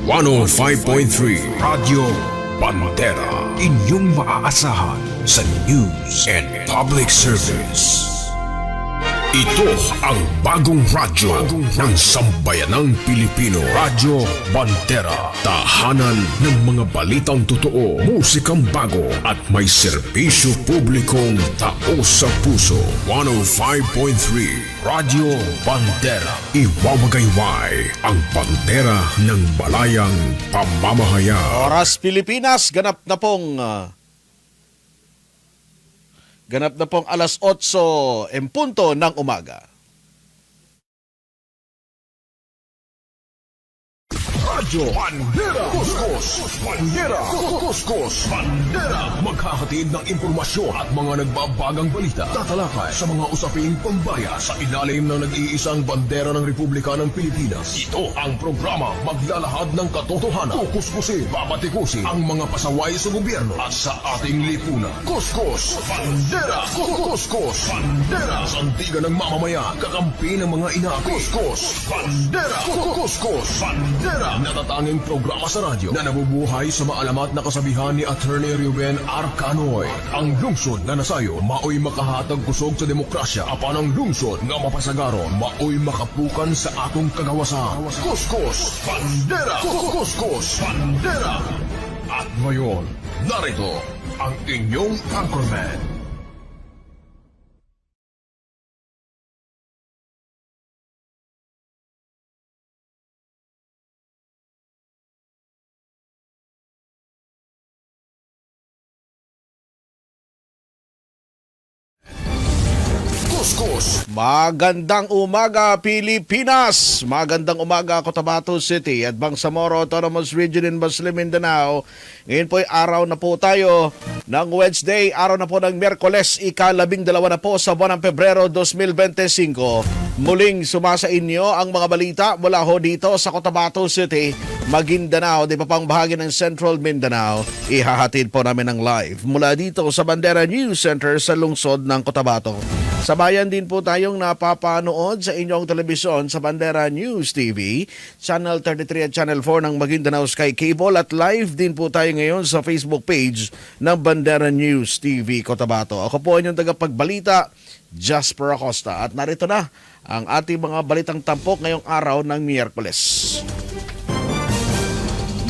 105.3 Radyo Bandera, inyong maaasahan sa news and public service. Ito ang bagong radyo ng sambayanang Pilipino. Radyo Bandera, tahanan ng mga balitang totoo, musikang bago at may serbisyo publikong taos sa puso. 105.3 Radyo Bandera, iwawagayway ang bandera ng balayang pamamahayag. Oras Pilipinas, ganap na pong alas 8 en punto ng umaga. Radyo Bandera, Kuskus, Bandera, Kuskus, Bandera. Maghahatid ng impormasyon at mga nagbabagang balita. Tatalakay sa mga usaping pambaya sa ilalim ng nag-iisang bandera ng Republika ng Pilipinas. Ito ang programa maglalahad ng katotohanan. Kukuskusin, babatikusin ang mga pasaway sa gobyerno at sa ating lipunan. Kuskus, Bandera, Kuskus, Bandera. Sandigan ng mamamayan, kakampi ng mga ina. Kuskus, Bandera, Kuskus, Bandera. Natatanging programa sa radyo na nabubuhay sa maalamat na kasabihan ni Attorney Ruben R. Canoy. Ang lungsod na nasayo, maoy makahatag kusog sa demokrasya. Apan ang lungsod nga mapasagaron, maoy makapukan sa atong kagawasan. Kuskus, Bandera, Kuskus, Bandera. At ngayon, narito ang inyong anchorman. Magandang umaga Pilipinas! Magandang umaga Cotabato City at Bangsamoro Autonomous Region in Muslim Mindanao. Ngayon po ay araw na po tayo ng Wednesday, araw na po ng Miyerkules, ika-12 na po sa buwan ng Pebrero 2025. Muling sumasa inyo ang mga balita mula ho dito sa Cotabato City, Maguindanao, di pa pang bahagi ng Central Mindanao. Ihahatid po namin ng live mula dito sa Bandera News Center sa lungsod ng Cotabato. Sabayan din po tayong napapanood sa inyong telebisyon sa Bandera News TV, Channel 33 at Channel 4 ng Maguindanao Sky Cable at live din po tayo ngayon sa Facebook page ng Bandera News TV Cotabato. Ako po inyong tagapagbalita, Jasper Acosta, at narito na ang ating mga balitang tampok ngayong araw ng Miyerkules.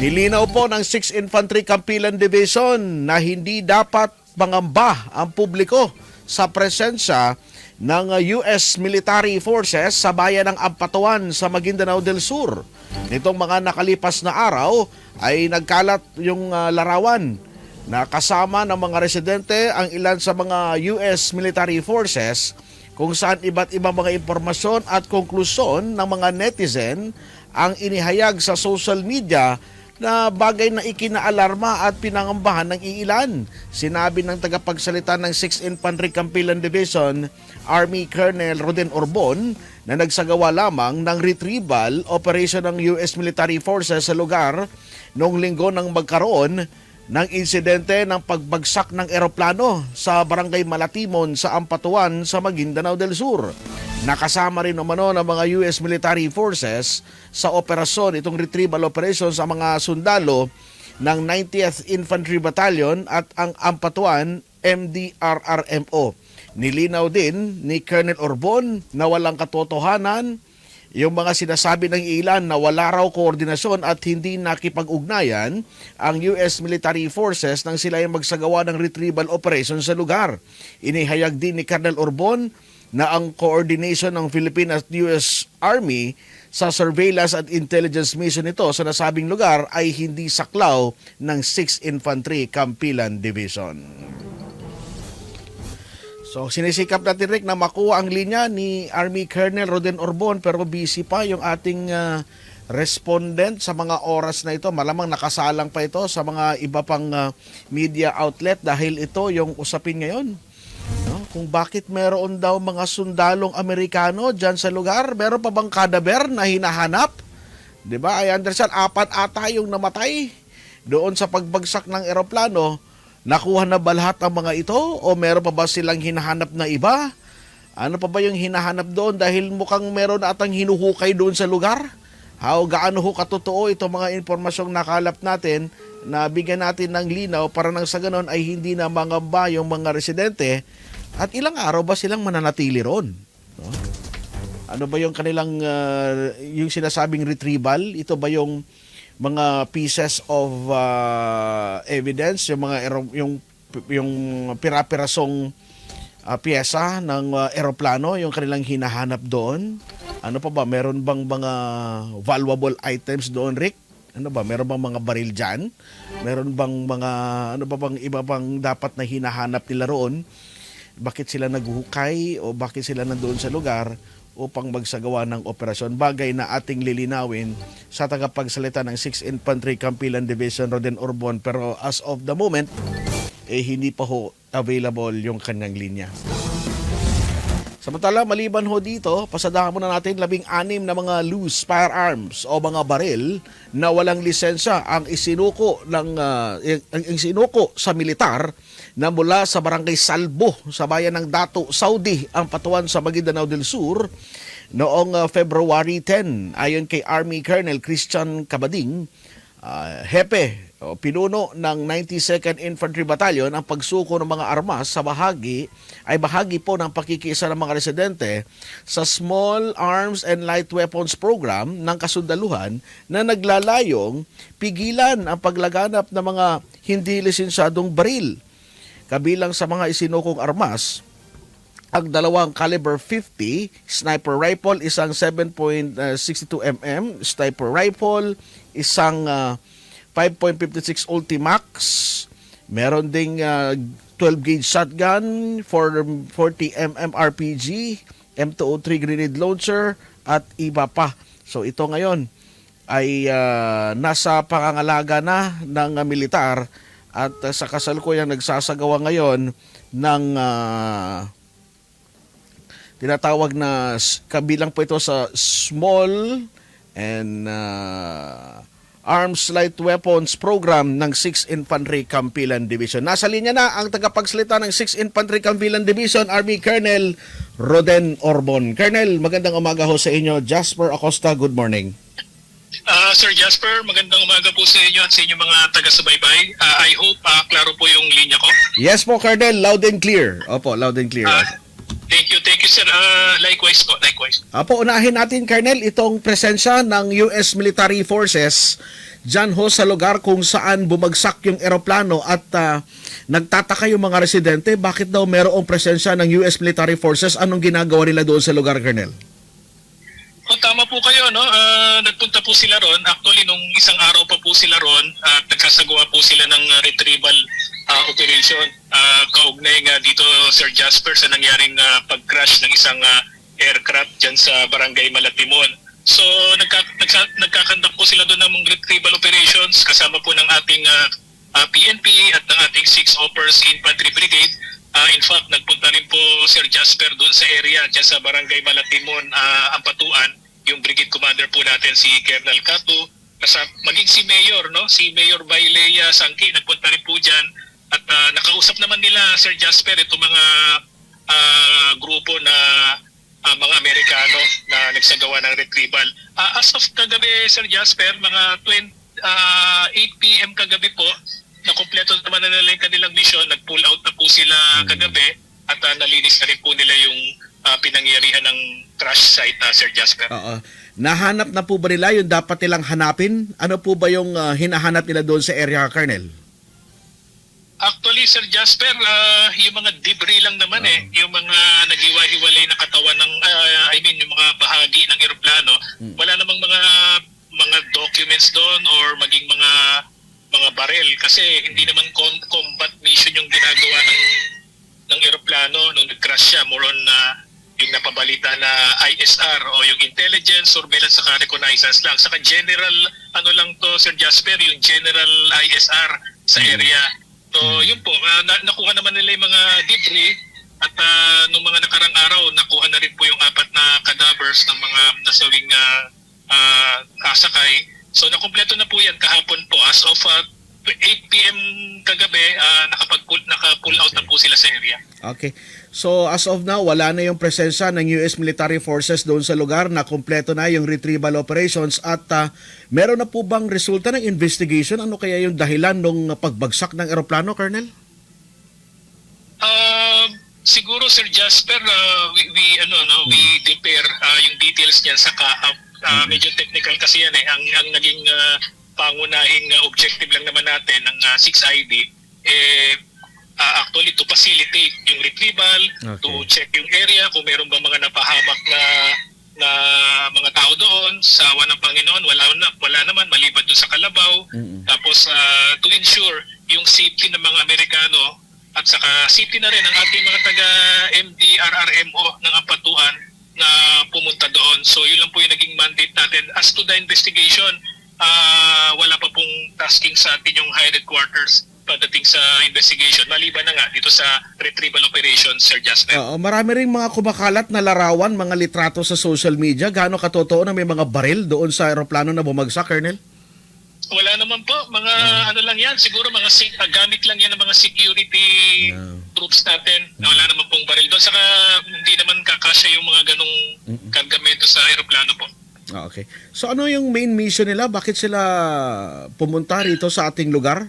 Nilinaw po ng 6th Infantry Campilan Division na hindi dapat mangamba ang publiko sa presensya ng US military forces sa bayan ng Ampatuan sa Maguindanao del Sur. Nitong mga nakalipas na araw ay nagkalat yung larawan na kasama ng mga residente ang ilan sa mga US military forces kung saan iba't ibang mga impormasyon at konklusyon ng mga netizen ang inihayag sa social media na bagay na ikinaalarma at pinangambahan ng iilan. Sinabi ng tagapagsalita ng 6th Infantry Campilan Division, Army Colonel Roden Orbon, na nagsagawa lamang ng retrieval operation ng US military forces sa lugar noong linggo nang magkaroon ng insidente ng pagbagsak ng eroplano sa Barangay Malatimon sa Ampatuan sa Maguindanao del Sur. Nakasama rin umano ng mga US military forces sa operasyon, itong retrieval operation sa mga sundalo ng 90th Infantry Battalion at ang Ampatuan MDRRMO. Nilinaw din ni Colonel Orbon na walang katotohanan yung mga sinasabi ng ilan na wala raw koordinasyon at hindi nakipag-ugnayan ang US military forces nang sila ay magsagawa ng retrieval operation sa lugar. Inihayag din ni Colonel Orbon na ang coordination ng Philippine at US Army sa surveillance at intelligence mission nito sa nasabing lugar ay hindi saklaw ng 6th Infantry Campilan Division. So sinisikap natin, Rick, na makuha ang linya ni Army Colonel Roden Orbon pero busy pa yung ating respondent sa mga oras na ito. Malamang nakasalang pa ito sa mga iba pang media outlet dahil ito yung usapin ngayon. No? Kung bakit meron daw mga sundalong Amerikano dyan sa lugar, meron pa bang kadaver na hinahanap? Diba? I understand, 4 ata yung namatay doon sa pagbagsak ng eroplano. Nakuha na ba lahat ang mga ito o meron pa ba silang hinahanap na iba? Ano pa ba yung hinahanap doon dahil mukhang meron atang hinuhukay doon sa lugar? gaano ho katotoo itong mga impormasyong nakalap natin na bigyan natin ng linaw para nang sa ganon ay hindi na mangamba yung mga residente at ilang araw ba silang mananatili ron? No? Ano ba yung kanilang yung sinasabing retrieval? Ito ba yung mga pieces of evidence, yung mga yung pira-pirasong piyesa ng eroplano, yung kanilang hinahanap doon? Ano pa ba? Meron bang mga valuable items doon, Rick? Ano ba? Meron bang mga baril dyan? Meron bang mga, ano ba bang iba bang dapat na hinahanap nila roon? Bakit sila naghuhukay o bakit sila nandoon sa lugar upang magsagawa ng operasyon? Bagay na ating lilinawin sa tagapagsalita ng 6th Infantry Campilan Division, Roden Orbon. Pero as of the moment, hindi pa ho available yung kanyang linya. Samantala, maliban ho dito, pasadahan muna natin 16 na mga loose firearms o mga baril na walang lisensya ang isinuko sa militar na mula sa barangay Salbo sa bayan ng Dato, Saudi ang Patuan sa Maguindanao del Sur noong February 10. Ayon kay Army Colonel Christian Cabading, hepe o pinuno ng 92nd Infantry Battalion, ang pagsuko ng mga armas sa bahagi po ng pakikiisa ng mga residente sa Small Arms and Light Weapons Program ng kasundaluhan na naglalayong pigilan ang paglaganap ng mga hindi lisensyadong baril. Kabilang sa mga isinukong armas, ang dalawang caliber 50 sniper rifle, isang 7.62 mm sniper rifle, isang 5.56 Ultimax, meron ding 12 gauge shotgun, 40 mm RPG, M203 grenade launcher at iba pa. So ito ngayon ay nasa pangangalaga na ng militar at sa kasalukuyang nagsasagawa ngayon ng tinatawag na kabilang po ito sa Small and Arms Light Weapons Program ng 6th Infantry Campilan Division. Nasa linya na ang tagapagsalita ng 6th Infantry Campilan Division, Army Colonel Roden Orbon. Colonel, magandang umaga ho sa inyo. Jasper Acosta, good morning. Sir Jasper, magandang umaga po sa inyo at sa inyong mga taga-subaybay. I hope klaro po yung linya ko. Yes po, Colonel. Loud and clear. Opo, loud and clear. Thank you, sir. Likewise po, likewise. Apo, unahin natin, Colonel, itong presensya ng US Military Forces dyan ho sa lugar kung saan bumagsak yung eroplano at nagtataka yung mga residente. Bakit daw merong presensya ng US Military Forces? Anong ginagawa nila doon sa lugar, Colonel? Tama po kayo, no? Nagpunta po sila ron. Actually, nung isang araw pa po sila ron, nagkasagawa po sila ng retrieval operation. Kaugnay nga dito, Sir Jasper, sa nangyaring pag-crash ng isang aircraft dyan sa Barangay Malatimon. So, nagkakandak po sila doon ng retrieval operations kasama po ng ating PNP at ng ating 6th Oppers Infantry Brigade. In fact, nagpunta rin po Sir Jasper doon sa area dyan sa Barangay Malatimon, Ampatuan, yung Brigade Commander po natin si Colonel Cato, maging si Mayor, no? Si Mayor Bailea Sangki, nagpunta rin po dyan at nakausap naman nila Sir Jasper itong mga grupo na mga Amerikano na nagsagawa ng retrieval. As of kagabi, Sir Jasper, mga 8 p.m. kagabi po, nakumpleto naman na nila yung kanilang mission, nag-pull out na po sila kagabi at nalinis na rin po nila yung pinangyarihan ng crash site, Sir Jasper. Oo. Nahanap na po ba nila yung dapat nilang hanapin? Ano po ba yung hinahanap nila doon sa area, Colonel? Actually, Sir Jasper, yung mga debris lang naman yung mga naghiwa-hiwalay na katawan ng, yung mga bahagi ng eroplano, wala namang mga documents doon or maging mga baril kasi hindi naman combat mission yung ginagawa ng eroplano nung nag-crash siya. More on yung napabalita na ISR o yung intelligence, surveillance saka reconnaissance lang. Saka general, lang to Sir Jasper, yung general ISR sa area. So yun po, nakuha naman nila yung mga debris at nung mga nakarang araw, nakuha na rin po yung 4 na cadavers ng mga nasawing kasakay. So nakumpleto na po yan kahapon po. As of 8 p.m. kagabi, naka-pull out na po sila sa area. Okay. So as of now, wala na yung presensya ng US military forces doon sa lugar, na kumpleto na yung retrieval operations at meron na po bang resulta ng investigation? Ano kaya yung dahilan ng pagbagsak ng eroplano, Colonel? Siguro Sir Jasper, we prepare yung details niyan sa medyo technical kasi yan eh. Ang naging pangunahing objective lang naman natin ng 6ID actually to facilitate yung retrieval, to check yung area kung meron ba mga napahamak na mga tao doon. Sa awa ng Panginoon, wala naman maliban doon sa kalabaw. Tapos to ensure yung safety ng mga Amerikano at saka safety na rin ang ating mga taga MDRRMO ng Ampatuan na pumunta doon. So yun lang po yung naging mandate natin. As to the investigation, wala pa pong tasking sa atin yung high headquarters pagdating sa investigation. Maliban na nga dito sa retrieval operations, Sir Jasper. Marami ring mga kumakalat na larawan, mga litrato sa social media. Gaano katotoo na may mga baril doon sa eroplano na bumagsak, Colonel? Wala naman po. Mga ano lang yan. Siguro mga gamit lang yan ng mga security troops natin. Wala naman pong baril doon. Saka hindi naman kakasya yung mga ganong kargamento sa aeroplano po. Okay. So ano yung main mission nila? Bakit sila pumunta rito sa ating lugar?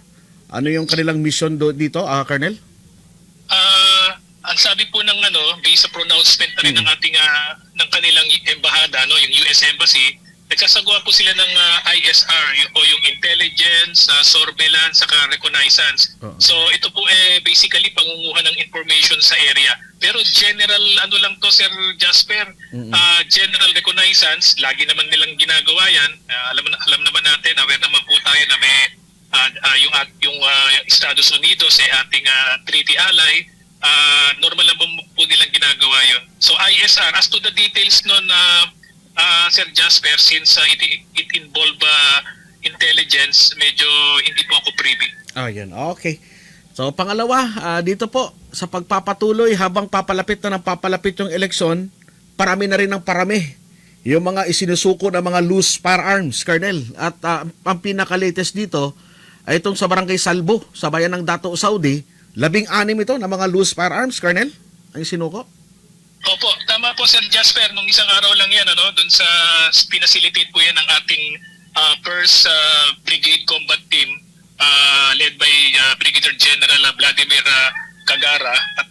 Ano yung kanilang mission dito, Colonel? Ang sabi po ng based sa pronouncement na rin ng ating ng kanilang embahada, yung US Embassy, nagsasagawa po sila ng ISR o yung intelligence, surveillance, saka reconnaissance. So ito po basically pangunguha ng information sa area. Pero general lang to, Sir Jasper, general reconnaissance, lagi naman nilang ginagawa yan. Alam naman natin, aware naman po tayo na may yung Estados Unidos ating treaty ally. Normal lang po nilang ginagawa yun. So ISR, as to the details nun, Sir Jasper, since it involve intelligence, medyo hindi po ako privy. Yan. Okay. So pangalawa, dito po sa pagpapatuloy habang papalapit na ng papalapit yung eleksyon, parami na rin ng parami yung mga isinusuko na mga loose firearms, Colonel. At ang pinaka-latest dito ay itong sa Barangay Salvo, sa bayan ng Dato Saudi, 16 ito na mga loose firearms, Colonel, ang sinuko. Opo, tama po Sir Jasper, nung isang araw lang yan, doon sa pinacilitate po yan ng ating first Brigade Combat Team led by Brigadier General Vladimir Cagara at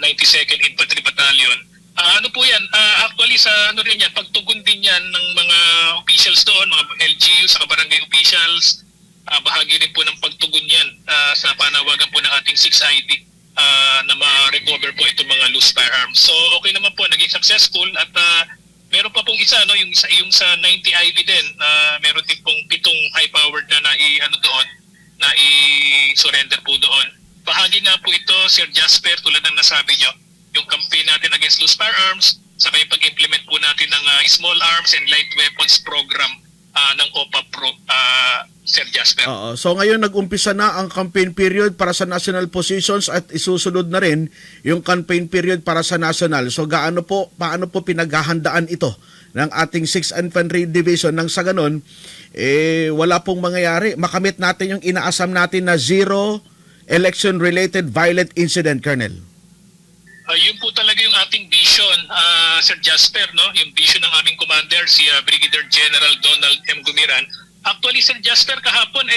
92nd Infantry Battalion. Ano po yan, actually sa rin yan, pagtugon din yan ng mga officials doon, mga LGU sa barangay officials, bahagi rin po ng pagtugon yan sa panawagan po ng ating 6ID na ma-recover po itong mga loose firearms. So okay naman po, naging successful at meron pa pong isa, yung sa 90 IB din, meron din pong 7 high-powered na i-surrender po doon. Bahagi nga po ito, Sir Jasper, tulad ng nasabi nyo, yung campaign natin against loose firearms, saka yung pag-implement po natin ng small arms and light weapons program ng OPA Pro, Sir Jasper. So ngayon nag-umpisa na ang campaign period para sa national positions at isusunod na rin yung campaign period para sa national. So paano po pinaghahandaan ito ng ating 6th Infantry Division nang sa ganon, wala pong mangyayari. Makamit natin yung inaasam natin na zero election-related violent incident, Colonel. Yun po talaga yung ating vision, Sir Jasper, yung vision ng aming commander, si Brigadier General Donald M. Gumiran. Actually, Sir Jasper, kahapon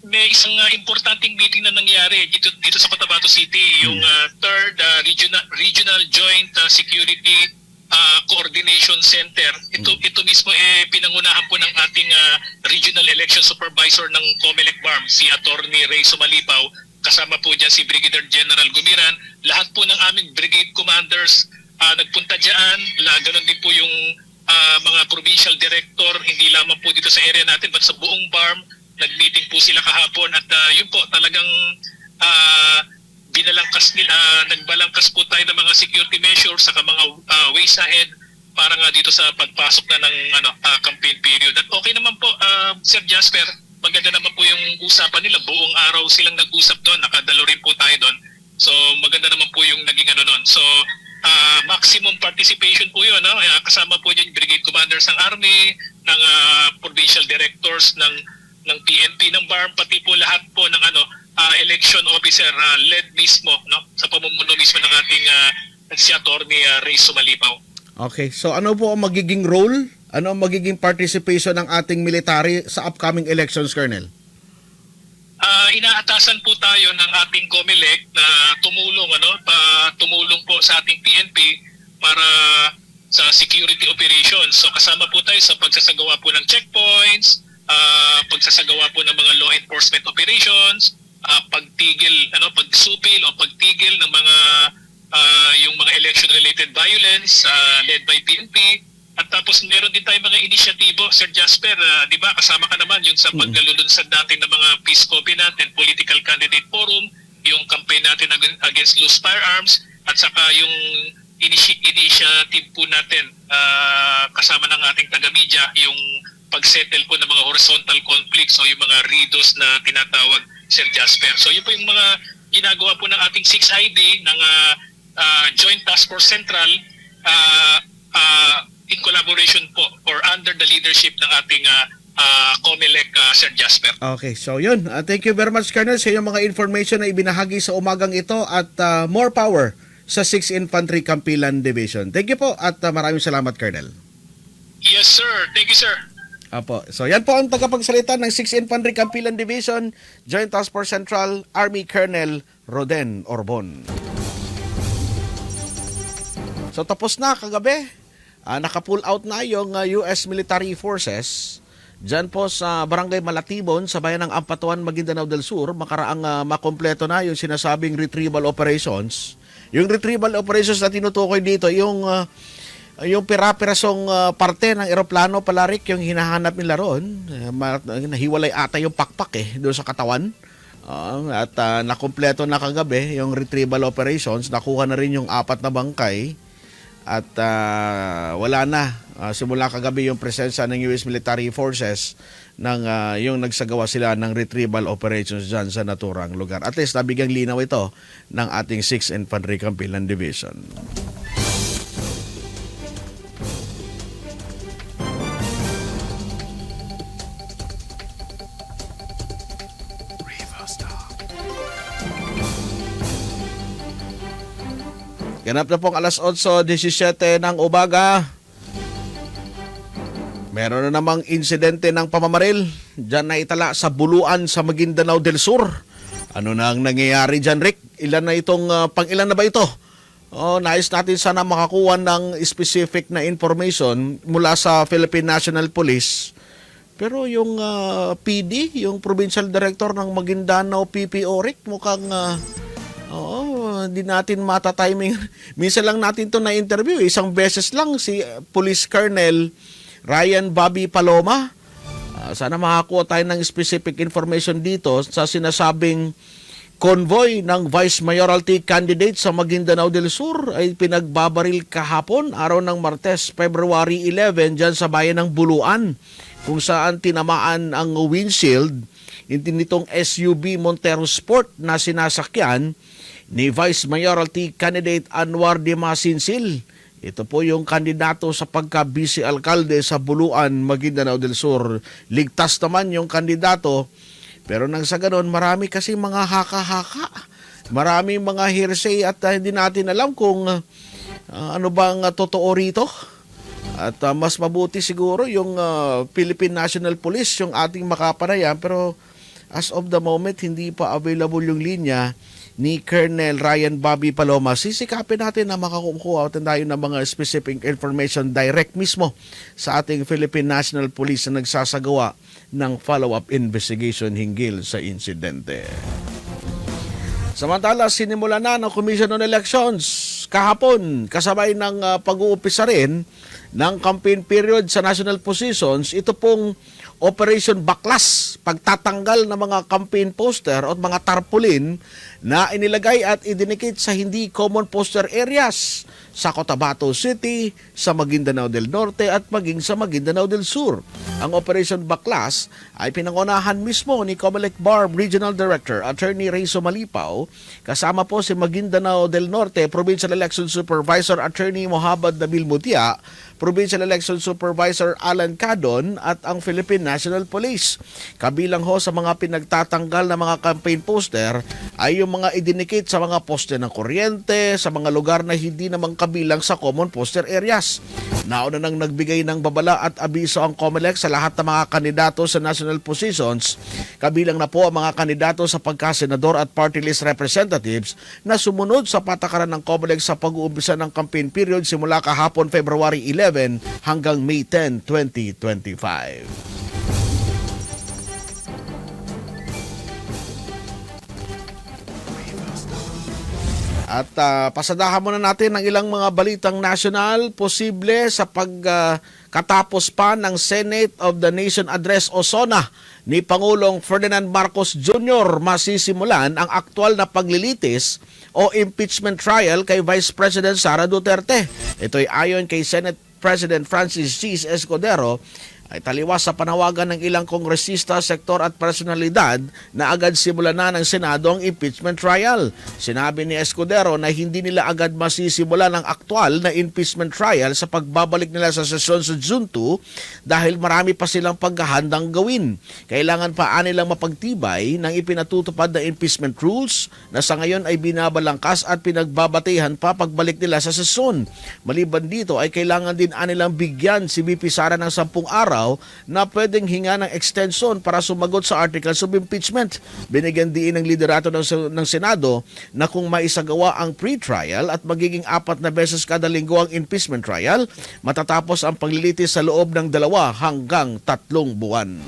may isang importanteng meeting na nangyari dito sa Cotabato City, yung third Regional Joint Security Coordination Center. Ito mismo pinangunahan po ng ating Regional Election Supervisor ng COMELEC BARM, si Attorney Ray Sumalipaw. Kasama po dyan si Brigadier General Gumiran. Lahat po ng aming brigade commanders nagpunta dyan. Ganon din po yung mga provincial director, hindi lamang po dito sa area natin, but sa buong BARM. Nag-meeting po sila kahapon at yun po talagang nagbalangkas po tayo ng mga security measures sa mga ways ahead para nga dito sa pagpasok na ng campaign period. At okay naman po, Sir Jasper, maganda naman po yung usapan nila. Buong araw silang nag-usap doon. Nakadalo rin po tayo doon. So maganda naman po yung naging doon. So maximum participation po yun. Kasama po dyan brigade commanders ng Army, ng provincial directors ng PNP, ng BARM, pati po lahat po ng election officer led mismo, no, sa pamumuno mismo ng ating si Attorney Ray Sumalipaw. Okay, so ano po ang magiging role? Ano ang magiging participation ng ating military sa upcoming elections, Colonel? Inaatasan po tayo ng ating COMELEC na tumulong po sa ating PNP para sa security operations. So kasama po tayo sa pagsasagawa po ng checkpoints, pagsasagawa po ng mga law enforcement operations, pagsupil o pagtigil ng mga yung mga election related violence led by PNP. At tapos meron din tayong mga inisyatibo, Sir Jasper, di ba, kasama ka naman yung sa paglulunsad natin ng mga peace covenant natin, political candidate forum, yung campaign natin against loose firearms, at saka yung initiative po natin kasama ng ating taga-media, yung pag-settle po ng mga horizontal conflicts o yung mga RIDOs na tinatawag, Sir Jasper. So yun po yung mga ginagawa po ng ating 6ID ng Joint Task Force Central in collaboration po or under the leadership ng ating COMELEC, Sir Jasper. Okay, so yun. Thank you very much, Colonel, sa iyong mga information na ibinahagi sa umagang ito at more power sa 6th Infantry Campilan Division. Thank you po at maraming salamat, Colonel. Yes, sir. Thank you, sir. Apo. So yan po ang tagapagsalita ng 6th Infantry Campilan Division, Joint Task Force Central, Army Colonel Roden Orbon. So tapos na kagabi. Naka-pull out na yung US military forces dyan po sa Barangay Malatibon sa bayan ng Ampatuan, Maguindanao del Sur. Makaraang makompleto na yung sinasabing retrieval operations. Yung retrieval operations na tinutukoy dito, yung pira-pirasong parte ng eroplano palarik yung hinahanap nila ron. Nahiwalay ata yung pakpak doon sa katawan. At nakompleto na kagabi yung retrieval operations. Nakuha na rin yung 4 na bangkay. At wala na. Simula kagabi yung presensya ng US military forces ng yung nagsagawa sila ng retrieval operations dyan sa naturang lugar. At least nabigyang linaw ito ng ating 6th Infantry Campilan Division. Ganap na pong alas 8:17 ng umaga. Meron na namang insidente ng pamamaril dyan na itala sa Buluan sa Maguindanao del Sur. Ano na ang nangyayari dyan, Rick? Ilan na itong, pang-ilan na ba ito? Nais natin sana makakuha ng specific na information mula sa Philippine National Police. Pero yung PD, yung Provincial Director ng Maguindanao PPO, Rick, mukhang hindi natin mata-timing. Minsan lang natin to na-interview. Isang beses lang si Police Colonel Ryan Bobby Paloma. Sana makakuha tayo ng specific information dito sa sinasabing convoy ng Vice Mayoralty candidate sa Maguindanao del Sur ay pinagbabaril kahapon, araw ng Martes, February 11, dyan sa bayan ng Buluan, kung saan tinamaan ang windshield nitong SUV Montero Sport na sinasakyan ni Vice Mayoralty candidate Anwar de Masinsil. Ito po yung kandidato sa pagka-vice alkalde sa Buluan, Maguindanao del Sur. Ligtas naman yung kandidato, pero nang sa ganon, marami kasi mga haka-haka. Maraming mga hearsay at hindi natin alam kung ano bang totoo rito. At mas mabuti siguro yung Philippine National Police, yung ating makapanayam, pero as of the moment, hindi pa available yung linya ni Colonel Ryan Bobby Paloma. Sisikapin natin na makakuha tayo ng mga specific information direct mismo sa ating Philippine National Police na nagsasagawa ng follow-up investigation hinggil sa insidente. Samantala, sinimula na ng Commission on Elections kahapon kasabay ng pag-uumpisa rin ng campaign period sa national positions. Ito pong Operation Baklas, pagtatanggal ng mga campaign poster o mga tarpaulin na inilagay at idinikit sa hindi common poster areas sa Cotabato City, sa Maguindanao del Norte at maging sa Maguindanao del Sur. Ang Operation Baklas ay pinangunahan mismo ni COMELEC BARB Regional Director Attorney Ray Sumalipaw, kasama po si Maguindanao del Norte Provincial Election Supervisor Attorney Mohabad Nabil Mutia, Provincial Election Supervisor Alan Cadon at ang Philippine National Police. Kabilang ho sa mga pinagtatanggal na mga campaign poster ay yung mga idinikit sa mga poste ng kuryente sa mga lugar na hindi naman kabilang sa common poster areas. Nauna nang nagbigay ng babala at abiso ang COMELEC sa lahat ng mga kandidato sa national positions, kabilang na po ang mga kandidato sa pagkasenador at party list representatives na sumunod sa patakaran ng COMELEC sa pag-uumpisa ng campaign period simula kahapon February 11 hanggang May 10, 2025. At pasadahan muna natin ang ilang mga balitang national posible sa pagkatapos pa ng Senate of the Nation Address o SONA ni Pangulong Ferdinand Marcos Jr. masisimulan ang aktwal na paglilitis o impeachment trial kay Vice President Sara Duterte. Ito'y ayon kay Senate President Francis G. Escudero ay taliwas sa panawagan ng ilang kongresista, sektor at personalidad na agad simulan na ng Senado ang impeachment trial. Sinabi ni Escudero na hindi nila agad masisimulan ang aktwal na impeachment trial sa pagbabalik nila sa sesyon sa June 2 dahil marami pa silang paghahandang gawin. Kailangan pa nilang mapagtibay ng ipinatutupad na impeachment rules na sa ngayon ay binabalangkas at pinagbabatehan pa pagbalik nila sa sesyon. Maliban dito ay kailangan din nilang bigyan si VP Sara ng 10 araw na pwedeng hinga ng extension para sumagot sa articles of impeachment. Binigyan din ng liderato ng Senado na kung maisagawa ang pre-trial at magiging 4 na beses kada linggo ang impeachment trial, matatapos ang paglilitis sa loob ng 2 hanggang 3 buwan.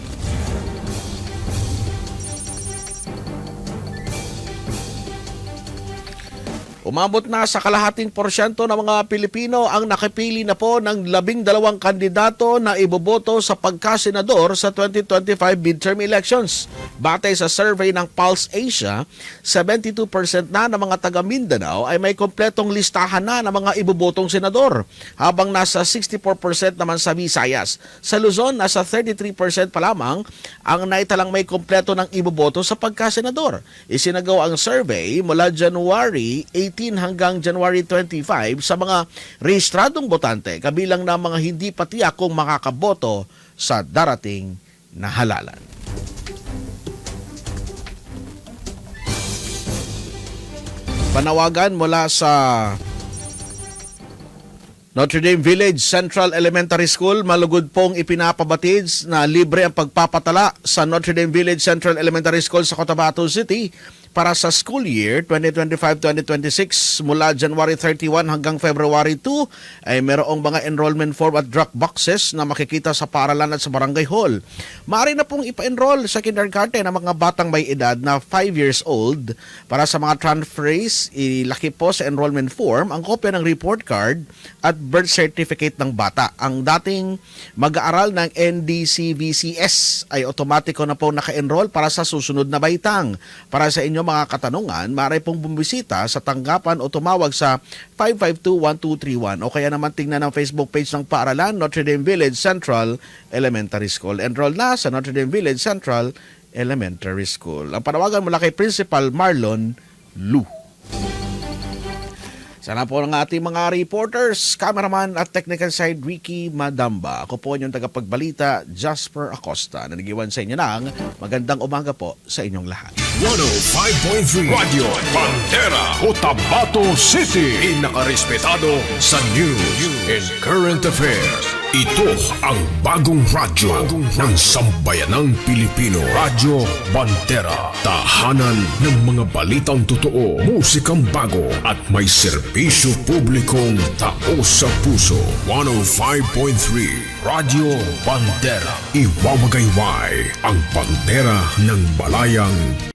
Umabot na sa kalahating porsyento ng mga Pilipino ang nakipili na po ng 12 kandidato na iboboto sa pagkasenador sa 2025 midterm elections. Batay sa survey ng Pulse Asia, 72% na ng mga taga Mindanao ay may kompletong listahan na ng mga ibobotong senador, habang nasa 64% naman sa Visayas. Sa Luzon, nasa 33% pa lamang ang naitalang may kompleto ng iboboto sa pagkasenador. Isinagawa ang survey mula January 18 hanggang January 25 sa mga rehistradong botante, kabilang na mga hindi pa tiyak kung makakaboto sa darating na halalan. Panawagan mula sa Notre Dame Village Central Elementary School, malugod pong ipinapabatid na libre ang pagpapatala sa Notre Dame Village Central Elementary School sa Cotabato City para sa school year 2025-2026 mula January 31 hanggang February 2 ay merong mga enrollment form at drop boxes na makikita sa paaralan at sa barangay hall. Maaari na pong ipa-enroll sa kindergarten ang mga batang may edad na 5 years old. Para sa mga transferees, ilaki po sa enrollment form ang kopya ng report card at birth certificate ng bata. Ang dating mag-aaral ng NDCVCS ay otomatiko na po naka-enroll para sa susunod na baitang. Para sa inyo mga katanungan, maaari pong bumisita sa tanggapan o tumawag sa 552-1231 o kaya naman tingnan ang Facebook page ng paaralan Notre Dame Village Central Elementary School. Enroll na sa Notre Dame Village Central Elementary School. Ang panawagan mula kay Principal Marlon Lu. Sana po ng ating mga reporters, cameraman at technical side Ricky Madamba. Ako po yung tagapagbalita, Jasper Acosta, na nagiwan sa inyo ng magandang umaga po sa inyong lahat. 105.3 Radio Bandera, Cotabato City. Inakarespetado sa news and current affairs. Ito ang bagong radyo ng sambayanang Pilipino. Radyo Bandera. Tahanan ng mga balitang totoo, musikang bago at may serbisyo publikong taos sa puso. 105.3 Radio Bandera. Iwawagayway ang bandera ng balayang